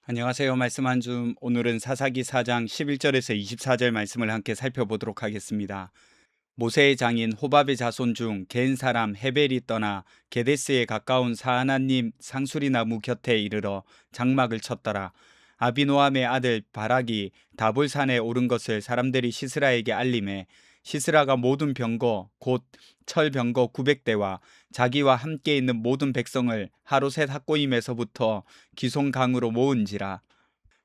안녕하세요. 말씀 한 줌. 오늘은 사사기 4장 11절에서 24절 말씀을 함께 살펴보도록 하겠습니다. 모세의 장인 호밥의 자손 중 겐 사람 헤벨이 떠나 게데스에 가까운 사하나님 상수리 나무 곁에 이르러 장막을 쳤더라. 아비노함의 아들 바락이 다볼산에 오른 것을 사람들이 시스라에게 알림해 시스라가 모든 병거 곧 철병거 900대와 자기와 함께 있는 모든 백성을 하루셋 학고임에서부터 기송강으로 모은지라.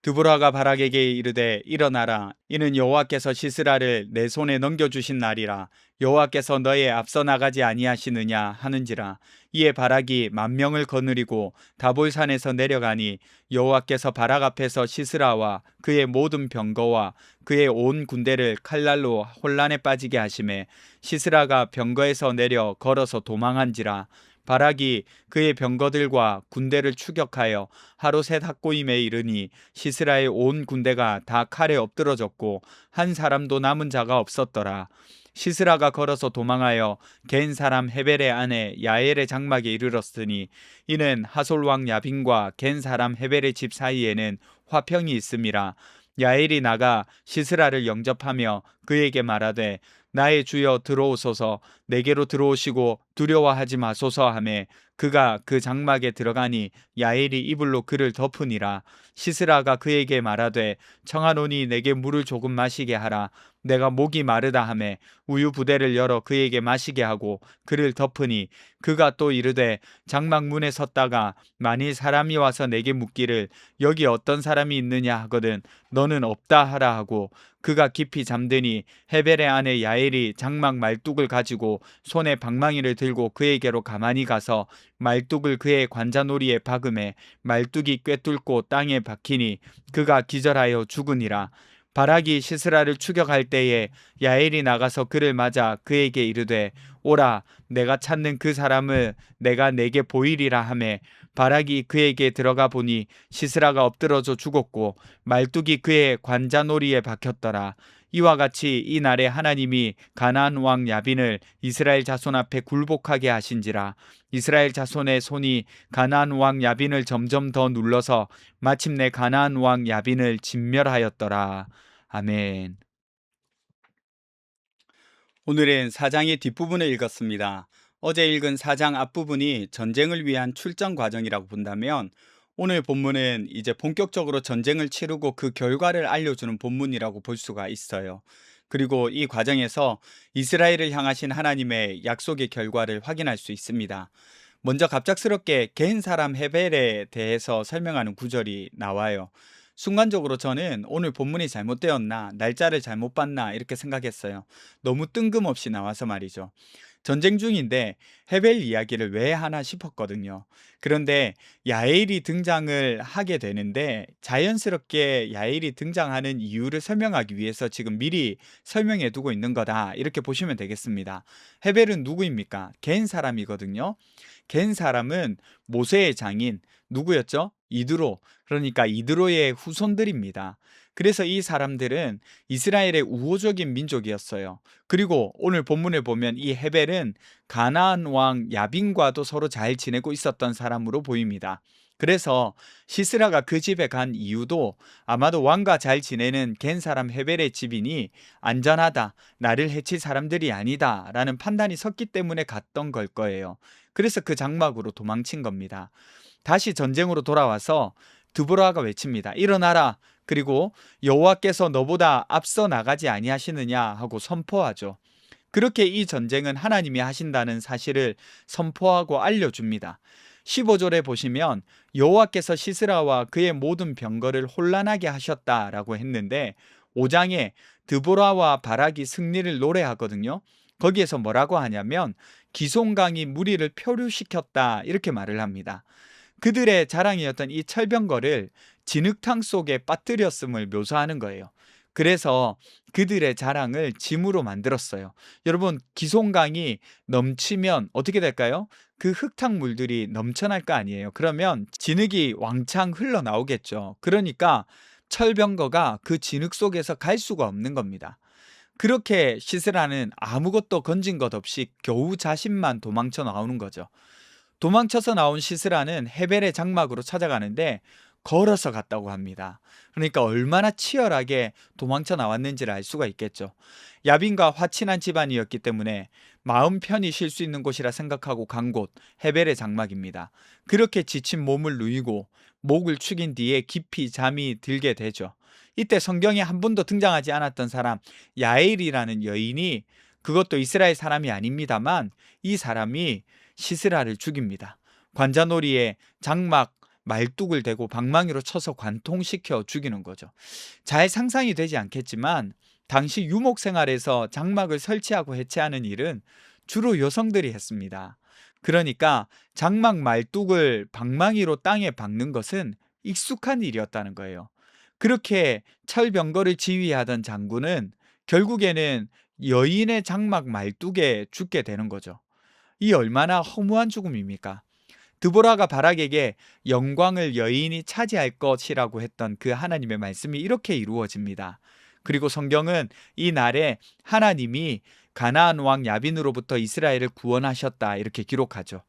드보라가 바락에게 이르되 일어나라, 이는 여호와께서 시스라를 내 손에 넘겨주신 날이라. 여호와께서 너의 앞서 나가지 아니하시느냐 하는지라. 이에 바락이 10,000명을 거느리고 다볼산에서 내려가니 여호와께서 바락 앞에서 시스라와 그의 모든 병거와 그의 온 군대를 칼날로 혼란에 빠지게 하심에 시스라가 병거에서 내려 걸어서 도망한지라. 바락이 그의 병거들과 군대를 추격하여 하루셋 학고임에 이르니 시스라의 온 군대가 다 칼에 엎드러졌고 한 사람도 남은 자가 없었더라. 시스라가 걸어서 도망하여 겐 사람 헤벨의 아내 야엘의 장막에 이르렀으니 이는 하솔 왕 야빈과 겐 사람 헤벨의 집 사이에는 화평이 있음이라. 야엘이 나가 시스라를 영접하며 그에게 말하되 나의 주여 들어오소서, 내게로 들어오시고 두려워하지 마소서 하매 그가 그 장막에 들어가니 야엘이 이불로 그를 덮으니라. 시스라가 그에게 말하되 청하노니 내게 물을 조금 마시게 하라. 내가 목이 마르다 하매 우유 부대를 열어 그에게 마시게 하고 그를 덮으니 그가 또 이르되 장막 문에 섰다가 만일 사람이 와서 내게 묻기를 여기 어떤 사람이 있느냐 하거든 너는 없다 하라 하고 그가 깊이 잠드니 헤벨의 아내 야엘이 장막 말뚝을 가지고 손에 방망이를 들고 그에게로 가만히 가서 말뚝을 그의 관자놀이에 박음에 말뚝이 꿰뚫고 땅에 박히니 그가 기절하여 죽으니라. 바락이 시스라를 추격할 때에 야엘이 나가서 그를 맞아 그에게 이르되 오라, 내가 찾는 그 사람을 내가 내게 보이리라 하매 바락이 그에게 들어가 보니 시스라가 엎드러져 죽었고 말뚝이 그의 관자놀이에 박혔더라. 이와 같이 이 날에 하나님이 가나안 왕 야빈을 이스라엘 자손 앞에 굴복하게 하신지라. 이스라엘 자손의 손이 가나안 왕 야빈을 점점 더 눌러서 마침내 가나안 왕 야빈을 진멸하였더라. 아멘. 오늘은 사장의 뒷부분을 읽었습니다. 어제 읽은 사장 앞부분이 전쟁을 위한 출전 과정이라고 본다면 오늘 본문은 이제 본격적으로 전쟁을 치르고 그 결과를 알려주는 본문이라고 볼 수가 있어요. 그리고 이 과정에서 이스라엘을 향하신 하나님의 약속의 결과를 확인할 수 있습니다. 먼저 갑작스럽게 겐 사람 헤벨에 대해서 설명하는 구절이 나와요. 순간적으로 저는 오늘 본문이 잘못되었나, 날짜를 잘못 봤나 이렇게 생각했어요. 너무 뜬금없이 나와서 말이죠. 전쟁 중인데 헤벨 이야기를 왜 하나 싶었거든요. 그런데 야엘이 등장을 하게 되는데 자연스럽게 야엘이 등장하는 이유를 설명하기 위해서 지금 미리 설명해 두고 있는 거다. 이렇게 보시면 되겠습니다. 헤벨은 누구입니까? 겐 사람이거든요. 겐 사람은 모세의 장인 누구였죠? 이드로. 그러니까 이드로의 후손들입니다. 그래서 이 사람들은 이스라엘의 우호적인 민족이었어요. 그리고 오늘 본문에 보면 이 헤벨은 가나안 왕 야빈과도 서로 잘 지내고 있었던 사람으로 보입니다. 그래서 시스라가 그 집에 간 이유도 아마도 왕과 잘 지내는 겐 사람 헤벨의 집이니 안전하다, 나를 해칠 사람들이 아니다 라는 판단이 섰기 때문에 갔던 걸 거예요. 그래서 그 장막으로 도망친 겁니다. 다시 전쟁으로 돌아와서 드보라가 외칩니다. 일어나라. 그리고 여호와께서 너보다 앞서 나가지 아니하시느냐 하고 선포하죠. 그렇게 이 전쟁은 하나님이 하신다는 사실을 선포하고 알려줍니다. 15절에 보시면 여호와께서 시스라와 그의 모든 병거를 혼란하게 하셨다라고 했는데 5장에 드보라와 바락이 승리를 노래하거든요. 거기에서 뭐라고 하냐면 기송강이 무리를 표류시켰다 이렇게 말을 합니다. 그들의 자랑이었던 이 철병거를 진흙탕 속에 빠뜨렸음을 묘사하는 거예요. 그래서 그들의 자랑을 짐으로 만들었어요. 여러분, 기송강이 넘치면 어떻게 될까요? 그 흙탕물들이 넘쳐날 거 아니에요. 그러면 진흙이 왕창 흘러나오겠죠. 그러니까 철병거가 그 진흙 속에서 갈 수가 없는 겁니다. 그렇게 시스라는 아무것도 건진 것 없이 겨우 자신만 도망쳐 나오는 거죠. 도망쳐서 나온 시스라는 헤벨의 장막으로 찾아가는데 걸어서 갔다고 합니다. 그러니까 얼마나 치열하게 도망쳐 나왔는지를 알 수가 있겠죠. 야빈과 화친한 집안이었기 때문에 마음 편히 쉴 수 있는 곳이라 생각하고 간 곳 헤벨의 장막입니다. 그렇게 지친 몸을 누이고 목을 축인 뒤에 깊이 잠이 들게 되죠. 이때 성경에 한 번도 등장하지 않았던 사람 야엘이라는 여인이, 그것도 이스라엘 사람이 아닙니다만, 이 사람이 시스라를 죽입니다. 관자놀이에 장막 말뚝을 대고 방망이로 쳐서 관통시켜 죽이는 거죠. 잘 상상이 되지 않겠지만 당시 유목 생활에서 장막을 설치하고 해체하는 일은 주로 여성들이 했습니다. 그러니까 장막 말뚝을 방망이로 땅에 박는 것은 익숙한 일이었다는 거예요. 그렇게 철병거를 지휘하던 장군은 결국에는 여인의 장막 말뚝에 죽게 되는 거죠. 이 얼마나 허무한 죽음입니까? 드보라가 바락에게 영광을 여인이 차지할 것이라고 했던 그 하나님의 말씀이 이렇게 이루어집니다. 그리고 성경은 이 날에 하나님이 가나안 왕 야빈으로부터 이스라엘을 구원하셨다 이렇게 기록하죠.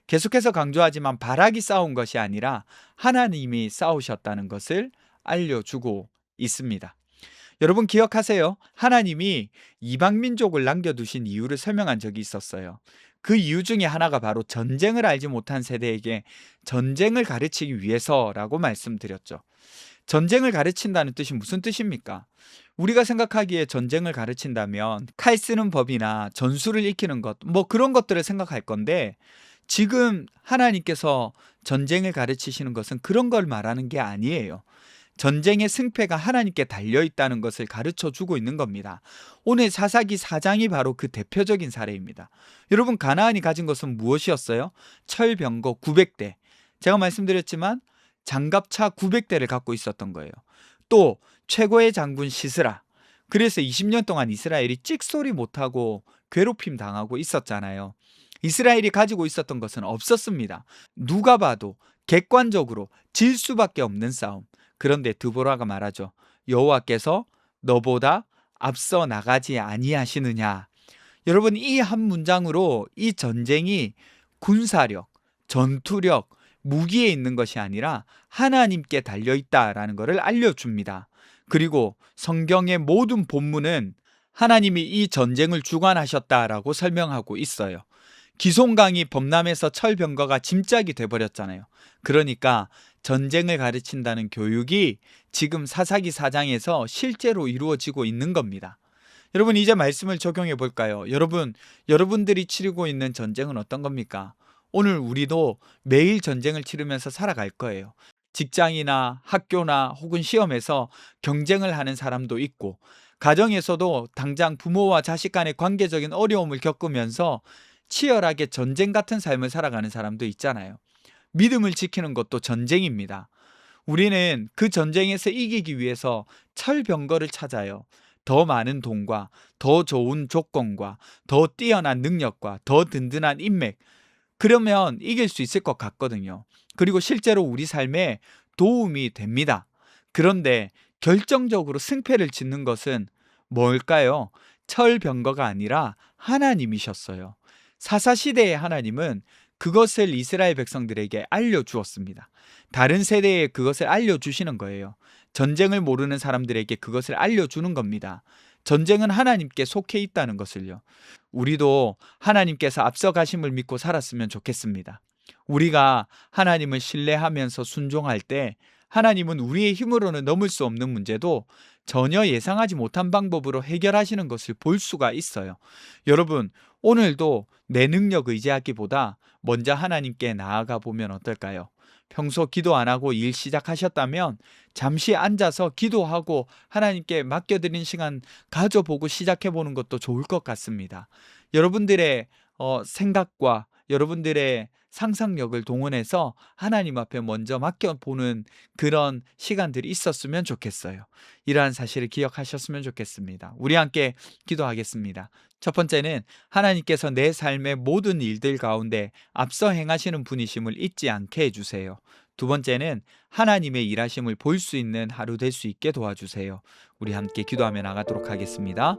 계속해서 강조하지만 바락이 싸운 것이 아니라 하나님이 싸우셨다는 것을 알려주고 있습니다. 여러분 기억하세요? 하나님이 이방 민족을 남겨두신 이유를 설명한 적이 있었어요. 그 이유 중에 하나가 바로 전쟁을 알지 못한 세대에게 전쟁을 가르치기 위해서라고 말씀드렸죠. 전쟁을 가르친다는 뜻이 무슨 뜻입니까? 우리가 생각하기에 전쟁을 가르친다면 칼 쓰는 법이나 전술을 익히는 것, 뭐 그런 것들을 생각할 건데, 지금 하나님께서 전쟁을 가르치시는 것은 그런 걸 말하는 게 아니에요. 전쟁의 승패가 하나님께 달려있다는 것을 가르쳐 주고 있는 겁니다. 오늘 사사기 4장이 바로 그 대표적인 사례입니다. 여러분, 가나안이 가진 것은 무엇이었어요? 철병거 900대. 제가 말씀드렸지만 장갑차 900대를 갖고 있었던 거예요. 또 최고의 장군 시스라. 그래서 20년 동안 이스라엘이 찍소리 못하고 괴롭힘 당하고 있었잖아요. 이스라엘이 가지고 있었던 것은 없었습니다. 누가 봐도 객관적으로 질 수밖에 없는 싸움. 그런데 드보라가 말하죠. 여호와께서 너보다 앞서 나가지 아니하시느냐. 여러분, 이 한 문장으로 이 전쟁이 군사력, 전투력, 무기에 있는 것이 아니라 하나님께 달려있다라는 것을 알려줍니다. 그리고 성경의 모든 본문은 하나님이 이 전쟁을 주관하셨다라고 설명하고 있어요. 기송강이 범람해서 철병거가 짐짝이 돼버렸잖아요. 그러니까 전쟁을 가르친다는 교육이 지금 사사기 4장에서 실제로 이루어지고 있는 겁니다. 여러분, 이제 말씀을 적용해 볼까요? 여러분들이 치르고 있는 전쟁은 어떤 겁니까? 오늘 우리도 매일 전쟁을 치르면서 살아갈 거예요. 직장이나 학교나 혹은 시험에서 경쟁을 하는 사람도 있고, 가정에서도 당장 부모와 자식 간의 관계적인 어려움을 겪으면서 치열하게 전쟁 같은 삶을 살아가는 사람도 있잖아요. 믿음을 지키는 것도 전쟁입니다. 우리는 그 전쟁에서 이기기 위해서 철병거를 찾아요. 더 많은 돈과 더 좋은 조건과 더 뛰어난 능력과 더 든든한 인맥. 그러면 이길 수 있을 것 같거든요. 그리고 실제로 우리 삶에 도움이 됩니다. 그런데 결정적으로 승패를 짓는 것은 뭘까요? 철병거가 아니라 하나님이셨어요. 사사시대의 하나님은 그것을 이스라엘 백성들에게 알려주었습니다. 다른 세대에 그것을 알려주시는 거예요. 전쟁을 모르는 사람들에게 그것을 알려주는 겁니다. 전쟁은 하나님께 속해 있다는 것을요. 우리도 하나님께서 앞서가심을 믿고 살았으면 좋겠습니다. 우리가 하나님을 신뢰하면서 순종할 때 하나님은 우리의 힘으로는 넘을 수 없는 문제도 전혀 예상하지 못한 방법으로 해결하시는 것을 볼 수가 있어요. 여러분, 오늘도 내 능력 의지하기보다 먼저 하나님께 나아가 보면 어떨까요? 평소 기도 안 하고 일 시작하셨다면 잠시 앉아서 기도하고 하나님께 맡겨드린 시간 가져보고 시작해보는 것도 좋을 것 같습니다. 여러분들의 생각과 여러분들의 상상력을 동원해서 하나님 앞에 먼저 맡겨보는 그런 시간들이 있었으면 좋겠어요. 이러한 사실을 기억하셨으면 좋겠습니다. 우리 함께 기도하겠습니다. 첫 번째는 하나님께서 내 삶의 모든 일들 가운데 앞서 행하시는 분이심을 잊지 않게 해주세요. 두 번째는 하나님의 일하심을 볼 수 있는 하루 될 수 있게 도와주세요. 우리 함께 기도하며 나가도록 하겠습니다.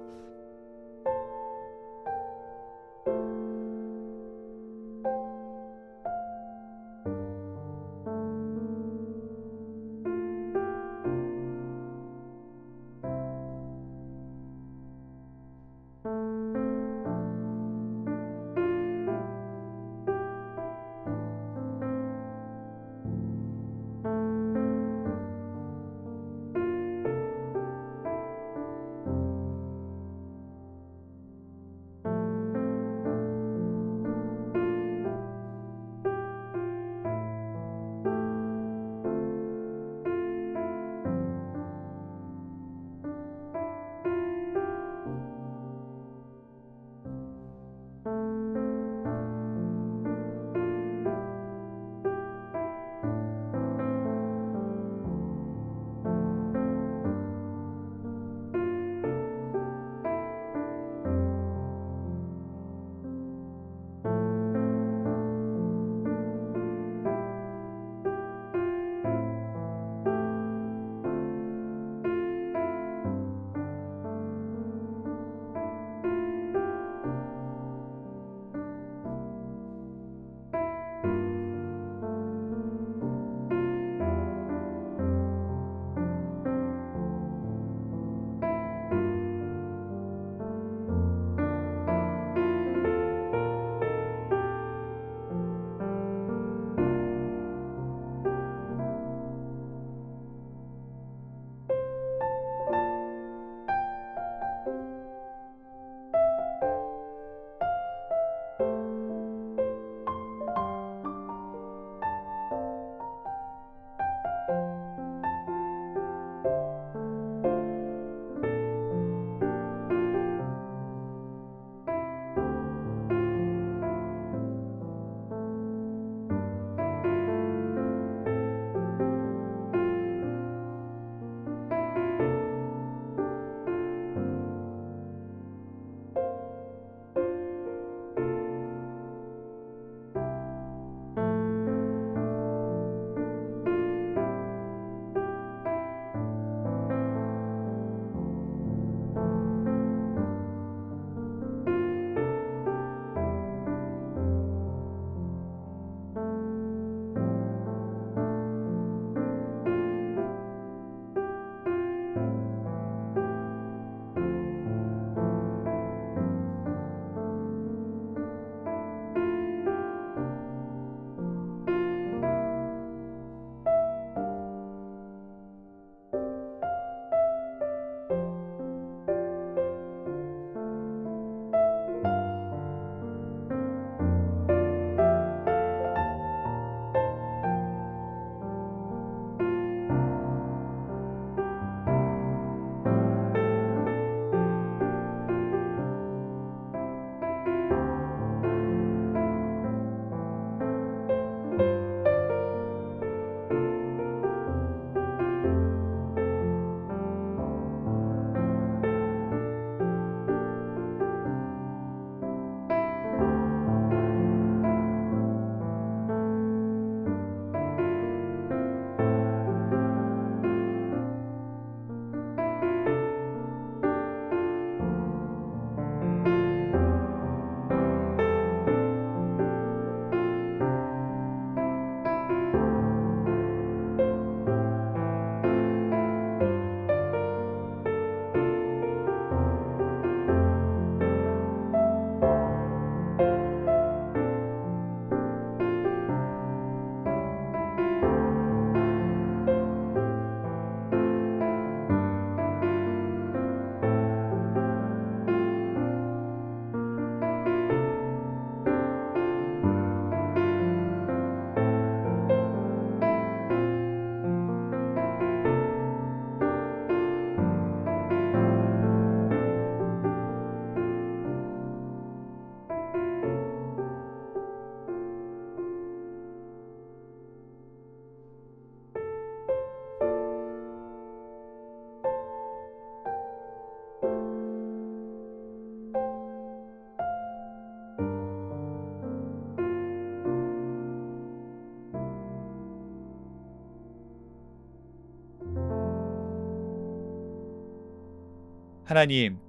하나님,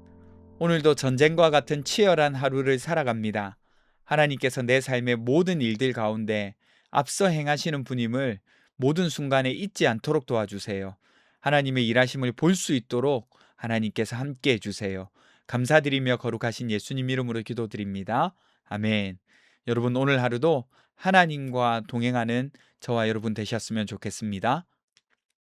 오늘도 전쟁과 같은 치열한 하루를 살아갑니다. 하나님께서 내 삶의 모든 일들 가운데 앞서 행하시는 분임을 모든 순간에 잊지 않도록 도와주세요. 하나님의 일하심을 볼 수 있도록 하나님께서 함께 해주세요. 감사드리며 거룩하신 예수님 이름으로 기도드립니다. 아멘. 여러분, 오늘 하루도 하나님과 동행하는 저와 여러분 되셨으면 좋겠습니다.